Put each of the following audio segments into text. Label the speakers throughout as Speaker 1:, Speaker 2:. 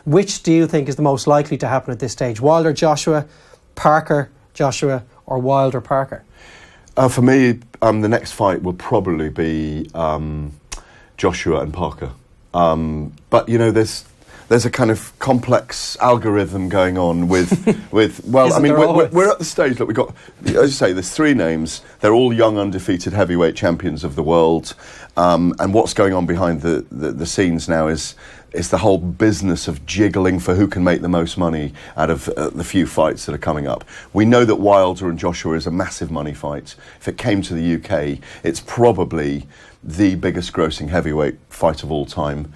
Speaker 1: Which do you think is the most likely to happen at this stage? Wilder, Joshua, Parker, Joshua, or Wilder, Parker?
Speaker 2: For me, the next fight will probably be Joshua and Parker. But, you know, there's a kind of complex algorithm going on with well, I mean, we're at the stage that we've got, as you say, there's three names. They're all young, undefeated heavyweight champions of the world. And what's going on behind the scenes now is the whole business of jiggling for who can make the most money out of the few fights that are coming up. We know that Wilder and Joshua is a massive money fight. If it came to the UK, it's probably the biggest grossing heavyweight fight of all time.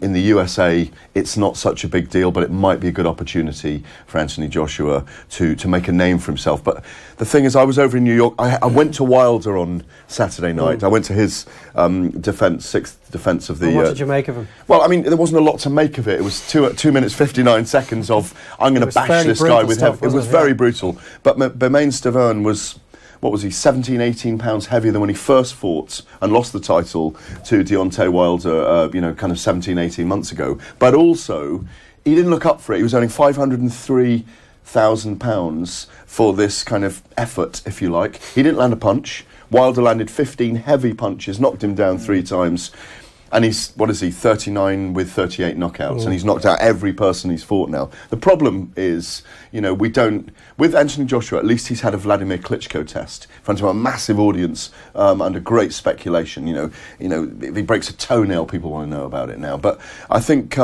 Speaker 2: In the USA, it's not such a big deal, but it might be a good opportunity for Anthony Joshua to make a name for himself. But the thing is, I was over in New York. I went to Wilder on Saturday night. I went to his sixth defence of the...
Speaker 1: What did you make of him?
Speaker 2: Well, I mean, there wasn't a lot to make of it. It was 2 minutes 59 seconds of, I'm going to bash this guy with him. It was very brutal. But Bermane Stiverne was... What was he, 17, 18 pounds heavier than when he first fought and lost the title to Deontay Wilder, kind of 17, 18 months ago. But also, he didn't look up for it. He was earning £503,000 for this kind of effort, if you like. He didn't land a punch. Wilder landed 15 heavy punches, knocked him down 3 times. And he's, 39 with 38 knockouts, and he's knocked out every person he's fought now. The problem is, we don't... With Anthony Joshua, at least he's had a Vladimir Klitschko test in front of a massive audience under great speculation. If he breaks a toenail, people want to know about it now. But I think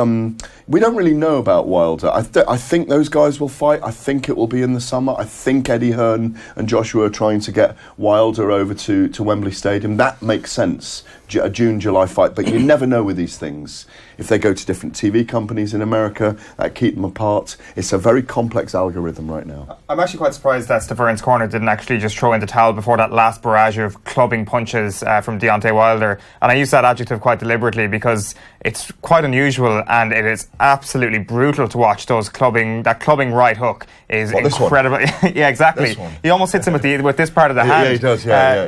Speaker 2: we don't really know about Wilder. I think those guys will fight. I think it will be in the summer. I think Eddie Hearn and Joshua are trying to get Wilder over to Wembley Stadium. That makes sense, a June, July fight. But you never know with these things. If they go to different TV companies in America, that keep them apart. It's a very complex algorithm right now.
Speaker 3: I'm actually quite surprised that Stiverne's corner didn't actually just throw in the towel before that last barrage of clubbing punches from Deontay Wilder. And I use that adjective quite deliberately because it's quite unusual and it is absolutely brutal to watch. That clubbing right hook is incredible. Yeah, exactly. He almost hits him with this part of the hand.
Speaker 2: Yeah, he does. Yeah.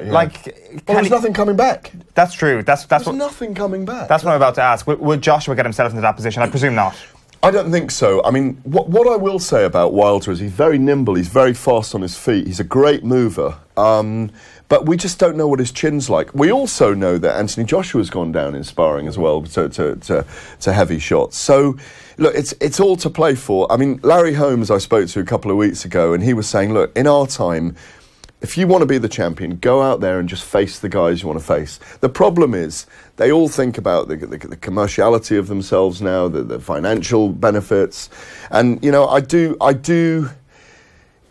Speaker 2: There's nothing coming back.
Speaker 3: That's true. There's
Speaker 2: nothing coming back.
Speaker 3: That's what I'm about to ask. Would Joshua get himself into that position? I presume not.
Speaker 2: I don't think so. I mean, what I will say about Wilder is he's very nimble, he's very fast on his feet, he's a great mover, but we just don't know what his chin's like. We also know that Anthony Joshua's gone down in sparring as well to heavy shots. So, look, it's all to play for. I mean, Larry Holmes I spoke to a couple of weeks ago, and he was saying, look, in our time, if you want to be the champion, go out there and just face the guys you want to face. The problem is they all think about the commerciality of themselves now, the financial benefits. And, I do...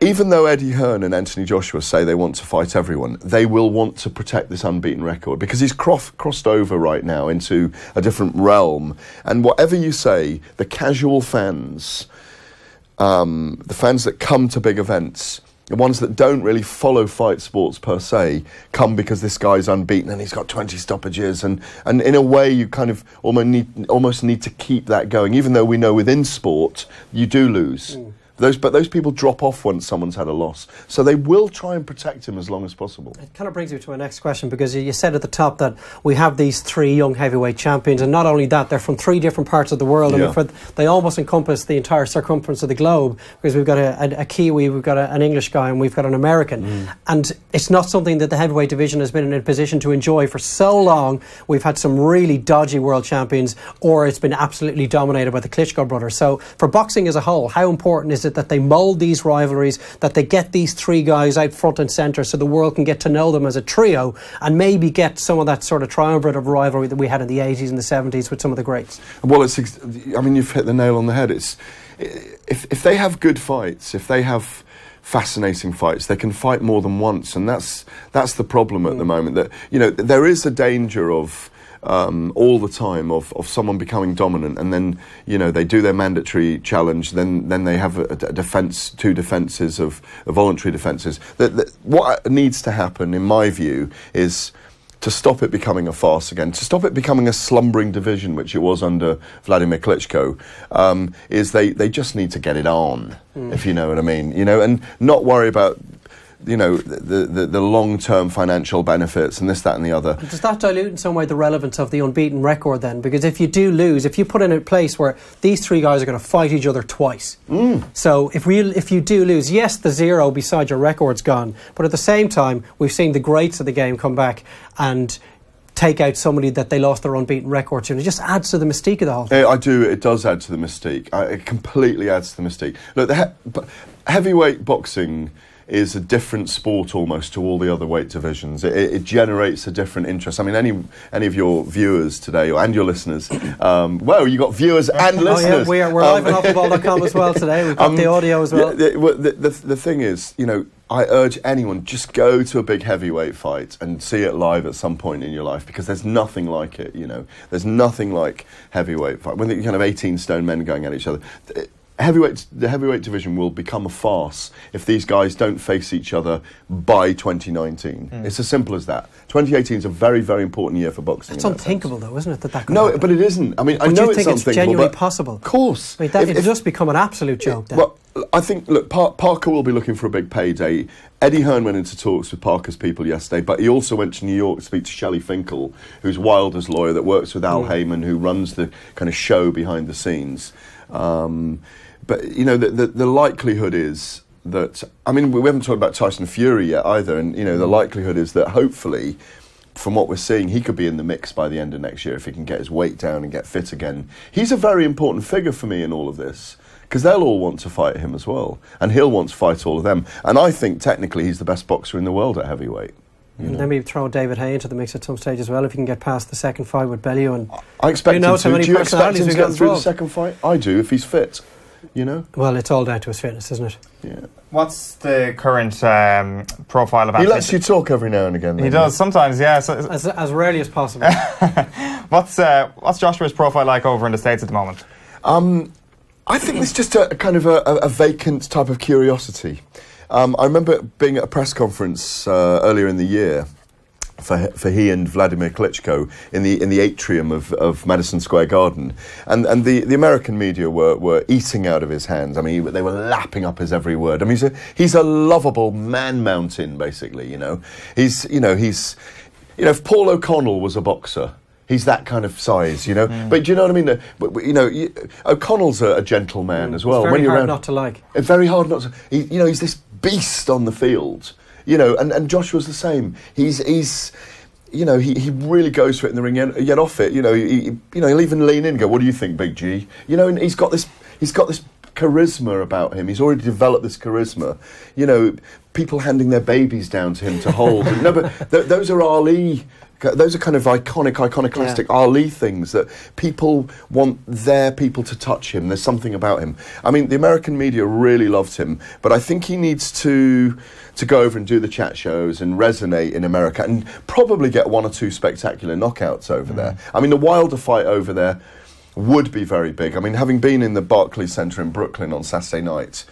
Speaker 2: Even though Eddie Hearn and Anthony Joshua say they want to fight everyone, they will want to protect this unbeaten record because he's crossed over right now into a different realm. And whatever you say, the casual fans, the fans that come to big events... The ones that don't really follow fight sports per se come because this guy's unbeaten and he's got 20 stoppages and in a way you kind of almost need to keep that going, even though we know within sport you do lose. But those people drop off once someone's had a loss. So they will try and protect him as long as possible.
Speaker 1: It kind of brings me to my next question, because you said at the top that we have these 3 young heavyweight champions, and not only that, they're from 3 different parts of the world.
Speaker 2: Yeah.
Speaker 1: I mean, they almost encompass the entire circumference of the globe, because we've got a Kiwi, we've got an English guy, and we've got an American. And it's not something that the heavyweight division has been in a position to enjoy for so long. We've had some really dodgy world champions, or it's been absolutely dominated by the Klitschko brothers. So for boxing as a whole, how important is it that they mould these rivalries, that they get these 3 guys out front and centre so the world can get to know them as a trio and maybe get some of that sort of triumvirate of rivalry that we had in the 80s and the 70s with some of the greats?
Speaker 2: Well, you've hit the nail on the head. If they have good fights, if they have fascinating fights, they can fight more than once, and that's the problem at the moment. That there is a danger of all the time of someone becoming dominant, and then they do their mandatory challenge, then they have a defence, 2 defences of voluntary defences. What needs to happen, in my view, is to stop it becoming a farce again, to stop it becoming a slumbering division, which it was under Vladimir Klitschko. Is they just need to get it on, if you know what I mean, and not worry about you know, the long-term financial benefits and this, that and the other.
Speaker 1: Does that dilute in some way the relevance of the unbeaten record then? Because if you do lose, if you put in a place where these three guys are going to fight each other twice, so if you do lose, yes, the zero beside your record's gone, but at the same time, we've seen the greats of the game come back and take out somebody that they lost their unbeaten record to, and it just adds to the mystique of the whole thing.
Speaker 2: I do. It does add to the mystique. It completely adds to the mystique. Look, heavyweight boxing is a different sport almost to all the other weight divisions. It generates a different interest. I mean, any of your viewers today, and your listeners, well, you got viewers and listeners.
Speaker 1: Oh yeah, we're live on offtheball.com as well today. We've got the audio as well.
Speaker 2: The thing is, you know, I urge anyone, just go to a big heavyweight fight and see it live at some point in your life, because there's nothing like it, you know. There's nothing like heavyweight fight. When the kind of 18 stone men going at each other. The heavyweight division will become a farce if these guys don't face each other by 2019. It's as simple as that. 2018 is a very, very important year for boxing.
Speaker 1: It's unthinkable, though, isn't it? That could
Speaker 2: no,
Speaker 1: happen?
Speaker 2: but it isn't. I mean,
Speaker 1: but
Speaker 2: I know
Speaker 1: you think
Speaker 2: it's unthinkable,
Speaker 1: genuinely
Speaker 2: but
Speaker 1: possible?
Speaker 2: Of course.
Speaker 1: I mean, it'll just become an absolute joke then.
Speaker 2: Well, I think, look, Parker will be looking for a big payday. Eddie Hearn went into talks with Parker's people yesterday, but he also went to New York to speak to Shelley Finkel, who's Wilder's lawyer that works with Al Heyman, who runs the kind of show behind the scenes. But, you know, the likelihood is that, I mean, we haven't talked about Tyson Fury yet either, and, you know, the likelihood is that hopefully, from what we're seeing, he could be in the mix by the end of next year if he can get his weight down and get fit again. He's a very important figure for me in all of this, because they'll all want to fight him as well, and he'll want to fight all of them. And I think, technically, he's the best boxer in the world at heavyweight.
Speaker 1: And then we throw David Hay into the mix at some stage as well, if he can get past the second fight with Bellew. And
Speaker 2: I expect him to. Do you expect him to get through the
Speaker 1: involved?
Speaker 2: second fight? I do, if he's fit. You know?
Speaker 1: Well, it's all down to his fitness, isn't it?
Speaker 2: Yeah.
Speaker 3: What's the current profile of
Speaker 2: He
Speaker 3: Anthony?
Speaker 2: lets you talk every now and again.
Speaker 3: He does sometimes, yeah. So,
Speaker 1: as rarely as possible.
Speaker 3: what's Joshua's profile like over in the States at the moment?
Speaker 2: I think it's just a kind of a vacant type of curiosity. I remember being at a press conference earlier in the year for he and Vladimir Klitschko in the atrium of Madison Square Garden, and the American media were eating out of his hands. I mean, they were lapping up his every word. I mean, he's a lovable man mountain, basically. You know, he's if Paul O'Connell was a boxer, he's that kind of size, you know. But do you know what I mean? But you know, O'Connell's a gentleman as well.
Speaker 1: It's very hard not to like.
Speaker 2: It's very hard not to. He's this beast on the field. You know, and Joshua's the same. He's you know, he really goes for it in the ring, yet off it, you know, he'll even lean in and go, "What do you think, Big G?" You know, and he's got this charisma about him. He's already developed this charisma. You know, people handing their babies down to him to hold. No, but those are Ali. Those are kind of iconoclastic Ali things that people want their people to touch him. There's something about him. I mean, the American media really loved him, but I think he needs to go over and do the chat shows and resonate in America and probably get one or two spectacular knockouts over there. I mean, the Wilder fight over there would be very big. I mean, having been in the Barclays Center in Brooklyn on Saturday night,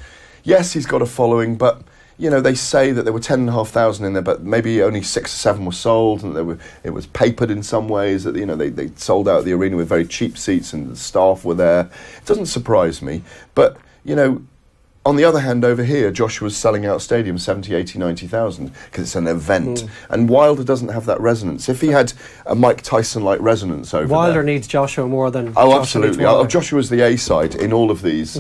Speaker 2: yes, he's got a following, but you know, they say that there were 10,500 in there, but maybe only 6 or 7 were sold, and it was papered in some ways. That, you know, they sold out the arena with very cheap seats, and the staff were there. It doesn't surprise me, but you know, on the other hand, over here, Joshua's selling out stadiums 70, 80, 90,000 because it's an event, and Wilder doesn't have that resonance. If he had a Mike Tyson-like resonance over
Speaker 1: Wilder
Speaker 2: there,
Speaker 1: needs Joshua more than.
Speaker 2: Oh, absolutely. Joshua's the A side in all of these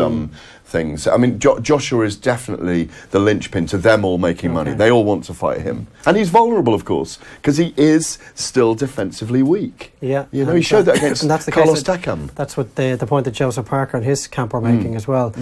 Speaker 2: things. I mean, Joshua is definitely the linchpin to them all making money. They all want to fight him. And he's vulnerable, of course, because he is still defensively weak.
Speaker 1: Yeah.
Speaker 2: You know, he showed that against
Speaker 1: and that's the
Speaker 2: Carlos
Speaker 1: case
Speaker 2: Takam.
Speaker 1: That's what the point that Joseph Parker and his camp are making as well.